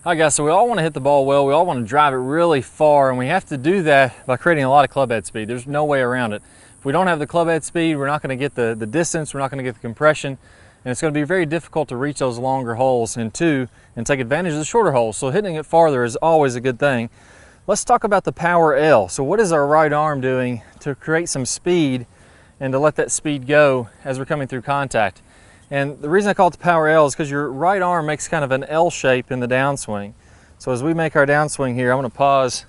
Hi guys, so we all want to hit the ball well, we all want to drive it really far, and we have to do that by creating a lot of club head speed. There's no way around it. If we don't have the club head speed, we're not going to get the distance, we're not going to get the compression, and it's going to be very difficult to reach those longer holes and take advantage of the shorter holes. So hitting it farther is always a good thing. Let's talk about the power L. So what is our right arm doing to create some speed and to let that speed go as we're coming through contact? And the reason I call it the power L is because your right arm makes kind of an L shape in the downswing. So as we make our downswing here, I'm going to pause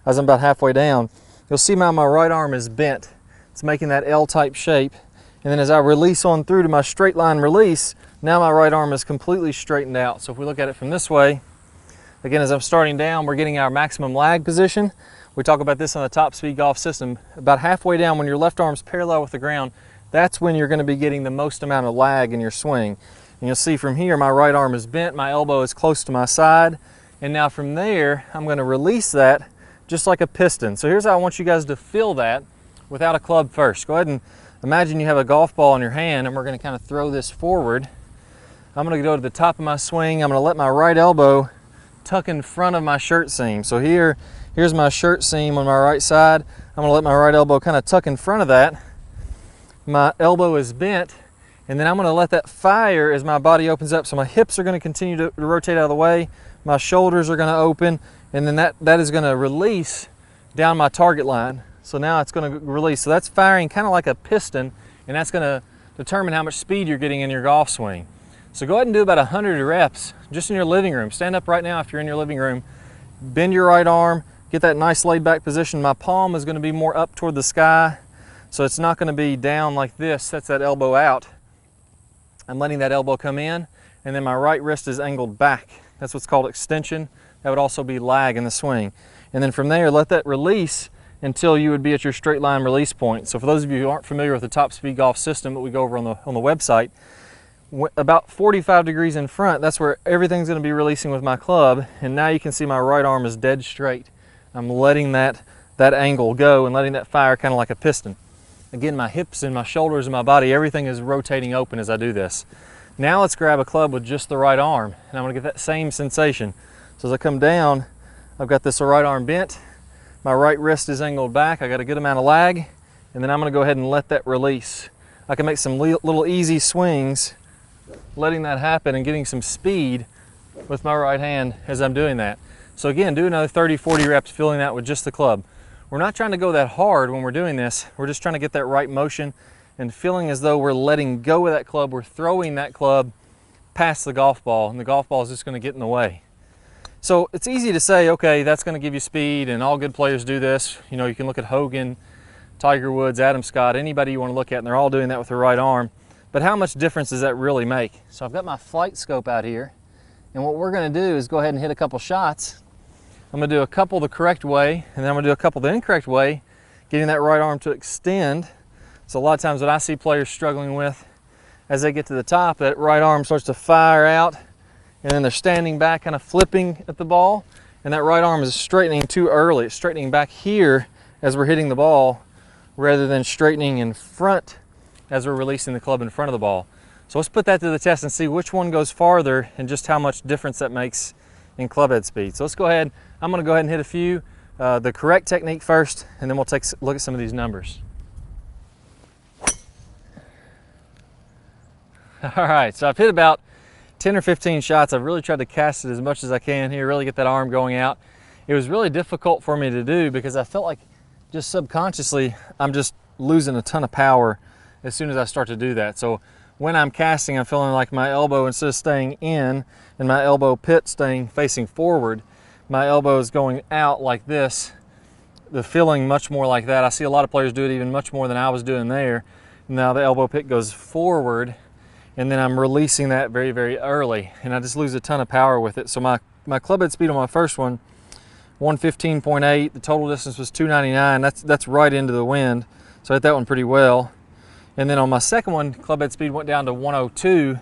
as I'm about halfway down. You'll see my right arm is bent. It's making that L type shape. And then as I release on through to my straight line release, now my right arm is completely straightened out. So if we look at it from this way, again, as I'm starting down, we're getting our maximum lag position. We talk about this on the top speed golf system. About halfway down, when your left arm's parallel with the ground, that's when you're going to be getting the most amount of lag in your swing. And you'll see from here, my right arm is bent, my elbow is close to my side. And now from there, I'm going to release that just like a piston. So here's how I want you guys to feel that without a club first. Go ahead and imagine you have a golf ball in your hand, and we're going to kind of throw this forward. I'm going to go to the top of my swing. I'm going to let my right elbow tuck in front of my shirt seam. So here's my shirt seam on my right side. I'm going to let my right elbow kind of tuck in front of that. My elbow is bent, and then I'm going to let that fire as my body opens up. So my hips are going to continue to rotate out of the way, my shoulders are going to open, and then that is going to release down my target line. So now it's going to release. So that's firing kind of like a piston, and that's going to determine how much speed you're getting in your golf swing. So go ahead and do about 100 reps just in your living room. Stand up right now if you're in your living room. Bend your right arm, get that nice laid back position. My palm is going to be more up toward the sky. So it's not going to be down like this. That's that elbow out. I'm letting that elbow come in, and then my right wrist is angled back. That's what's called extension. That would also be lag in the swing. And then from there, let that release until you would be at your straight line release point. So for those of you who aren't familiar with the top speed golf system that we go over on the website, about 45 degrees in front, that's where everything's going to be releasing with my club. And now you can see my right arm is dead straight. I'm letting that angle go and letting that fire kind of like a piston. Again, my hips and my shoulders and my body, everything is rotating open as I do this. Now let's grab a club with just the right arm, and I'm going to get that same sensation. So as I come down, I've got this right arm bent, my right wrist is angled back, I got a good amount of lag, and then I'm going to go ahead and let that release. I can make some little easy swings, letting that happen and getting some speed with my right hand as I'm doing that. So again, do another 30, 40 reps feeling that with just the club. We're not trying to go that hard when we're doing this. We're just trying to get that right motion and feeling as though we're letting go of that club. We're throwing that club past the golf ball, and the golf ball is just going to get in the way. So it's easy to say, okay, that's going to give you speed, and all good players do this. You know, you can look at Hogan, Tiger Woods, Adam Scott, anybody you want to look at, and they're all doing that with their right arm. But how much difference does that really make? So I've got my flight scope out here, and what we're going to do is go ahead and hit a couple shots. I'm going to do a couple the correct way, and then I'm going to do a couple the incorrect way, getting that right arm to extend. So a lot of times what I see players struggling with as they get to the top, that right arm starts to fire out, and then they're standing back, kind of flipping at the ball, and that right arm is straightening too early. It's straightening back here as we're hitting the ball, rather than straightening in front as we're releasing the club in front of the ball. So let's put that to the test and see which one goes farther and just how much difference that makes in club head speed. So let's go ahead. I'm going to go ahead and hit a few, the correct technique first, and then we'll take a look at some of these numbers. All right, so I've hit about 10 or 15 shots. I've really tried to cast it as much as I can here, really get that arm going out. It was really difficult for me to do because I felt like just subconsciously I'm just losing a ton of power as soon as I start to do that. So when I'm casting, I'm feeling like my elbow, instead of staying in and my elbow pit staying facing forward, my elbow is going out like this. The feeling much more like that. I see a lot of players do it even much more than I was doing there. Now the elbow pit goes forward, and then I'm releasing that very, very early, and I just lose a ton of power with it. So my club head speed on my first one, 115.8. The total distance was 299. That's right into the wind. So I hit that one pretty well. And then on my second one, club head speed went down to 102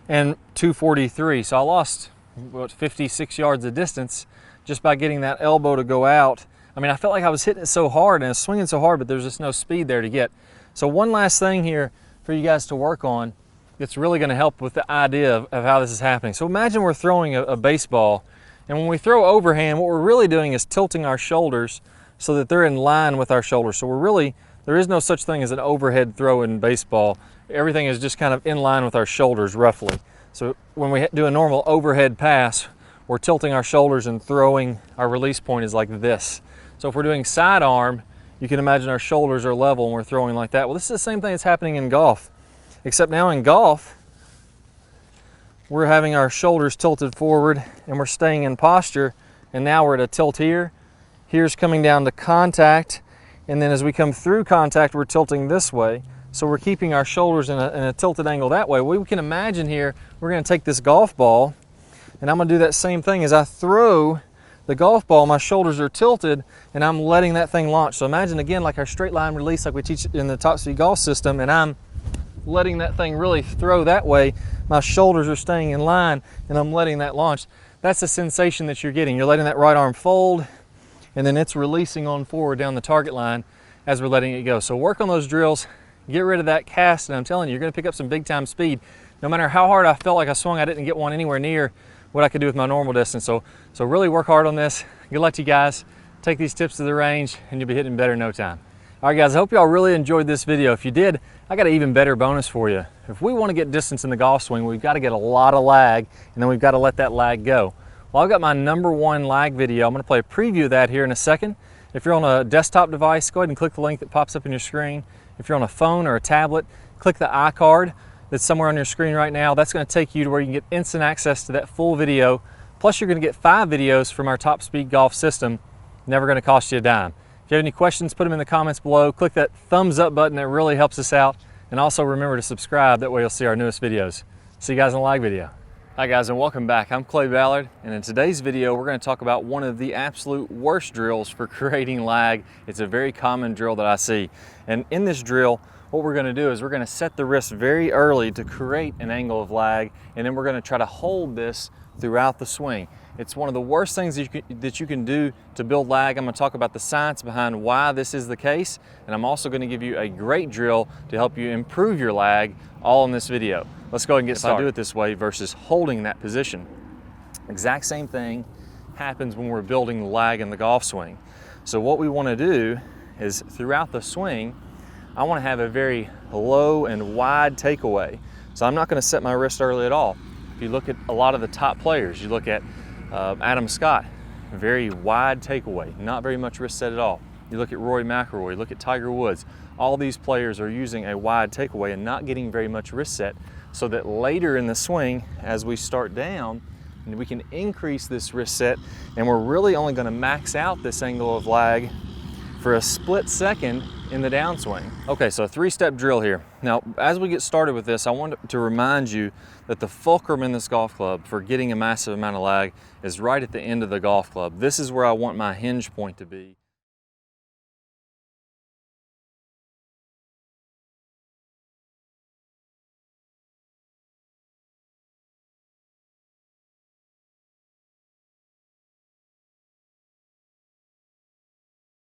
and 243. So I lost, what, 56 yards of distance just by getting that elbow to go out. I mean, I felt like I was hitting it so hard and I was swinging so hard, but there's just no speed there to get. So one last thing here for you guys to work on that's really going to help with the idea of how this is happening. So imagine we're throwing a baseball And when we throw overhand, what we're really doing is tilting our shoulders so that they're in line with our shoulders. So there is no such thing as an overhead throw in baseball. Everything is just kind of in line with our shoulders roughly. So when we do a normal overhead pass, we're tilting our shoulders and throwing. Our release point is like this. So if we're doing sidearm, you can imagine our shoulders are level and we're throwing like that. Well, this is the same thing that's happening in golf, except now in golf, we're having our shoulders tilted forward and we're staying in posture, and now we're at a tilt here. Here's coming down to contact, and then as we come through contact, we're tilting this way. So we're keeping our shoulders in a tilted angle that way. We can imagine here, we're gonna take this golf ball, and I'm gonna do that same thing. As I throw the golf ball, my shoulders are tilted, and I'm letting that thing launch. So imagine again, like our straight line release, like we teach in the top speed golf system, and I'm letting that thing really throw that way. My shoulders are staying in line, and I'm letting that launch. That's the sensation that you're getting. You're letting that right arm fold, and then it's releasing on forward down the target line as we're letting it go. So work on those drills, get rid of that cast, and I'm telling you, you're gonna pick up some big time speed. No matter how hard I felt like I swung, I didn't get one anywhere near what I could do with my normal distance. So really work hard on this. Good luck to you guys. Take these tips to the range and you'll be hitting better in no time. All right guys, I hope y'all really enjoyed this video. If you did, I got an even better bonus for you. If we want to get distance in the golf swing, we've got to get a lot of lag, and then we've got to let that lag go. Well, I've got my #1 lag video. I'm going to play a preview of that here in a second. If you're on a desktop device, go ahead and click the link that pops up on your screen. If you're on a phone or a tablet, click the iCard that's somewhere on your screen right now. That's going to take you to where you can get instant access to that full video. Plus, you're going to get 5 videos from our Top Speed Golf system. Never going to cost you a dime. If you have any questions, put them in the comments below. Click that thumbs up button. That really helps us out. And also remember to subscribe. That way you'll see our newest videos. See you guys in the lag video. Hi guys, and welcome back. I'm Clay Ballard, and in today's video we're going to talk about one of the absolute worst drills for creating lag. It's a very common drill that I see. And in this drill, what we're going to do is we're going to set the wrist very early to create an angle of lag, and then we're going to try to hold this throughout the swing. It's one of the worst things that you can do to build lag. I'm going to talk about the science behind why this is the case, and I'm also going to give you a great drill to help you improve your lag, all in this video. Let's go ahead and get started. If I do it this way versus holding that position, exact same thing happens when we're building the lag in the golf swing. So what we want to do is throughout the swing, I want to have a very low and wide takeaway. So I'm not going to set my wrist early at all. If you look at a lot of the top players, you look at Adam Scott, very wide takeaway, not very much wrist set at all. You look at Rory McIlroy, look at Tiger Woods. All these players are using a wide takeaway and not getting very much wrist set, so that later in the swing, as we start down, we can increase this wrist set, and we're really only going to max out this angle of lag for a split second in the downswing. Okay, so a 3-step drill here. Now, as we get started with this, I want to remind you that the fulcrum in this golf club for getting a massive amount of lag is right at the end of the golf club. This is where I want my hinge point to be.